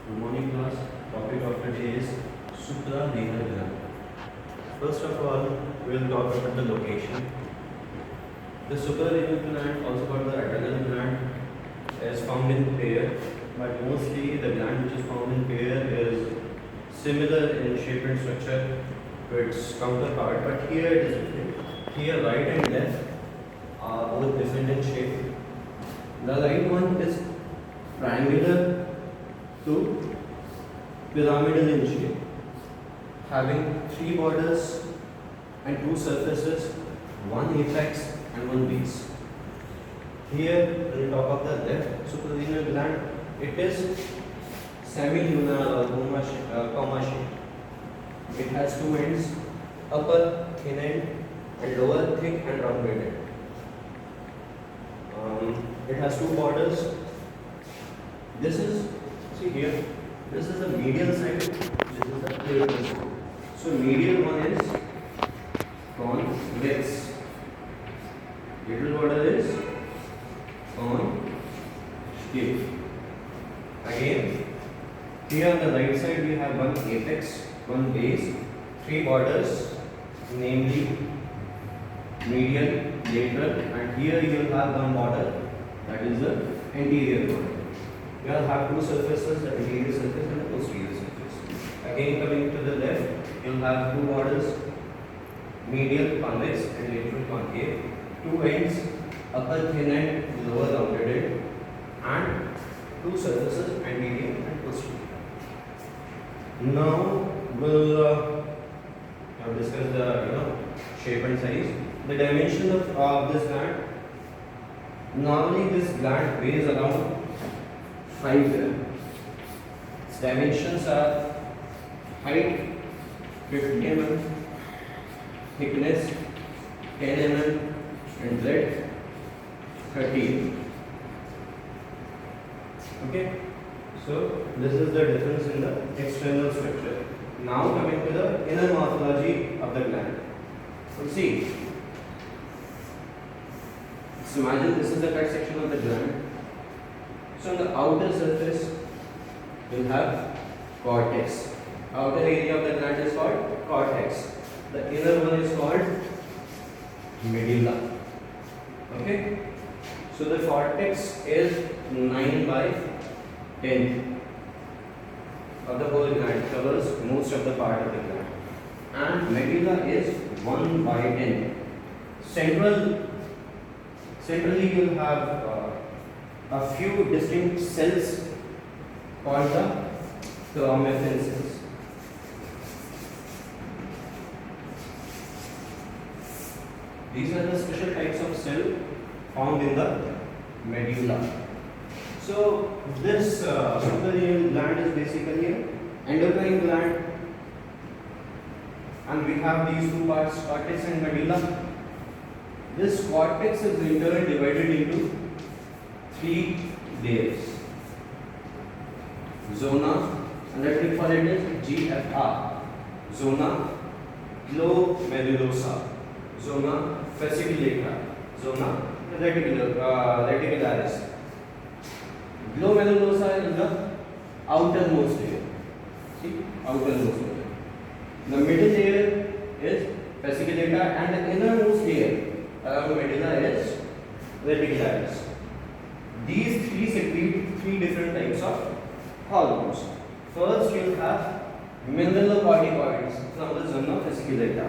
Good morning class. Topic of today is suprarenal gland. First of all, we will talk about the location. The suprarenal gland, also called the adrenal gland, is found in pair, but mostly the gland which is found in pair is similar in shape and structure to its counterpart, but here it is different. Here right and left are both different in shape. The right one is triangular to pyramidal in shape, having three borders and two surfaces, one apex and one base. Here, on the top of the left suprarenal gland, it is semilunar or comma shape. It has two ends, upper thin end and lower thick and rounded end. It has two borders. This is, see here, this is the medial side, this is the lateral side. So medial one is convex, lateral border is concave. Again, here on the right side we have one apex, one base, three borders, namely medial, lateral, and here you will have one border, that is the anterior border. You will have two surfaces, the anterior surface and the posterior surface. Again, coming to the left, you will have two borders, medial convex and lateral concave, two ends, upper thin end, lower rounded end, and two surfaces, anterior and posterior. Now we'll discuss the shape and size. The dimension of this gland. Normally, this gland weighs around 5 grams. Its dimensions are height 50 mm, thickness 10 mm, and breadth 30 mm. Okay, so this is the difference in the external structure. Now coming to the inner morphology of the gland. So see, so imagine this is the cut section of the gland. So on the outer surface, you will have cortex. Outer area of the gland is called cortex. The inner one is called medulla. Okay. So the cortex is 9 by 10 of the whole gland, covers most of the part of the gland, and medulla is 1 by 10. Centrally you will have a few distinct cells called the chromaffin cells. These are the special types of cell found in the medulla. So this suprarenal gland is basically an endocrine gland, and we have these two parts, cortex and medulla. This cortex is in turn divided into three layers. Zona, and let me call it as GFR. Zona glomerulosa, zona fasciculata, zona reticularis. Glomerulosa is the outermost layer. See, outermost layer. The middle layer is fasciculata, and the innermost layer around the medulla is reticularis. These three secrete three different types of hormones. First, you will have mineralocorticoids from the zona fasciculata.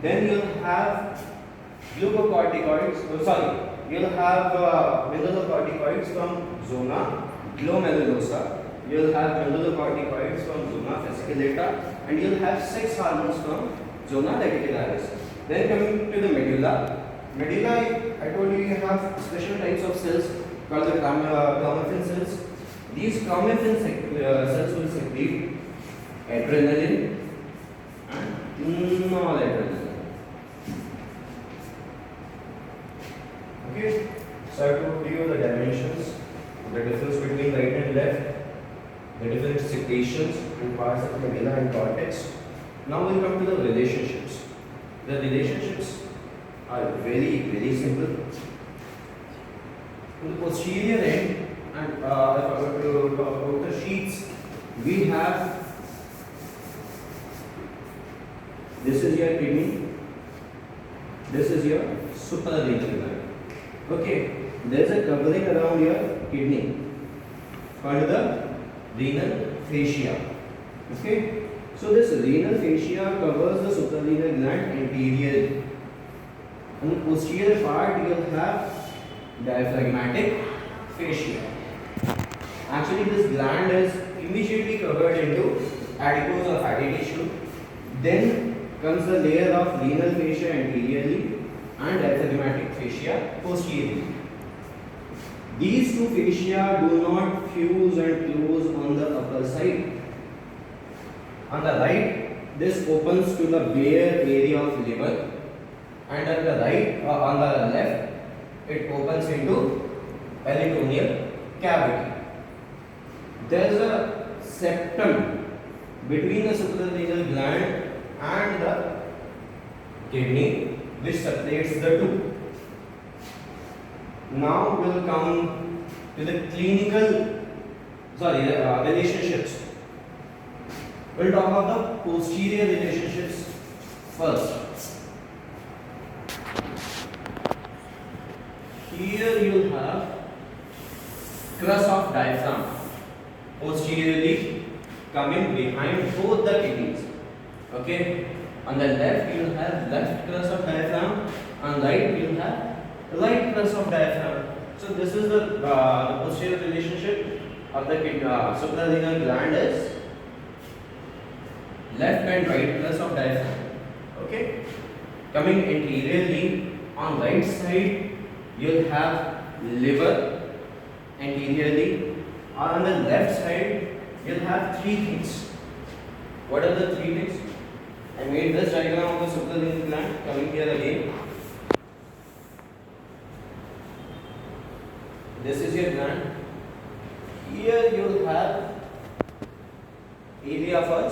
Then you will have glucocorticoids. You will have mineralocorticoids from zona glomerulosa. You will have mineralocorticoids from zona fasciculata, and you will have sex hormones from zona reticularis. Then coming to the medulla. Medulla, I told you have special types of cells called the chromaffin cells. These chromaffin cells will secrete adrenaline and noradrenaline. Okay, so I have told you the dimensions, the difference between right and left, the different secretions and parts of medulla and cortex. Now we come to the relationships. The relationships are very simple. In the posterior end, and I forgot to talk about the sheaths we have, this is your kidney, this is your suprarenal gland. Okay, there is a covering around your kidney called the renal fascia. Okay, so this renal fascia covers the suprarenal gland anteriorly. On the posterior part you will have diaphragmatic fascia. Actually this gland is immediately covered into adipose or fatty tissue. Then comes the layer of renal fascia anteriorly and diaphragmatic fascia posteriorly. These two fascia do not fuse and close on the upper side. On the right, this opens to the bare area of liver, and on the on the left, it opens into peritoneal cavity. There is a septum between the suprarenal gland and the kidney which separates the two. Now we will come to the relationships. We will talk about the posterior relationships first. Here you will have crus of diaphragm posteriorly coming behind both the kidneys. Okay, on the left you will have left crus of diaphragm, on right you will have right crus of diaphragm. So this is the posterior relationship of the suprarenal gland is left and right crus of diaphragm. Okay, coming anteriorly on right side you will have liver anteriorly, or on the left side you will have three things. What are the three things? I made this diagram of the suprarenal gland. Coming here again, this is your gland. Here you will have area for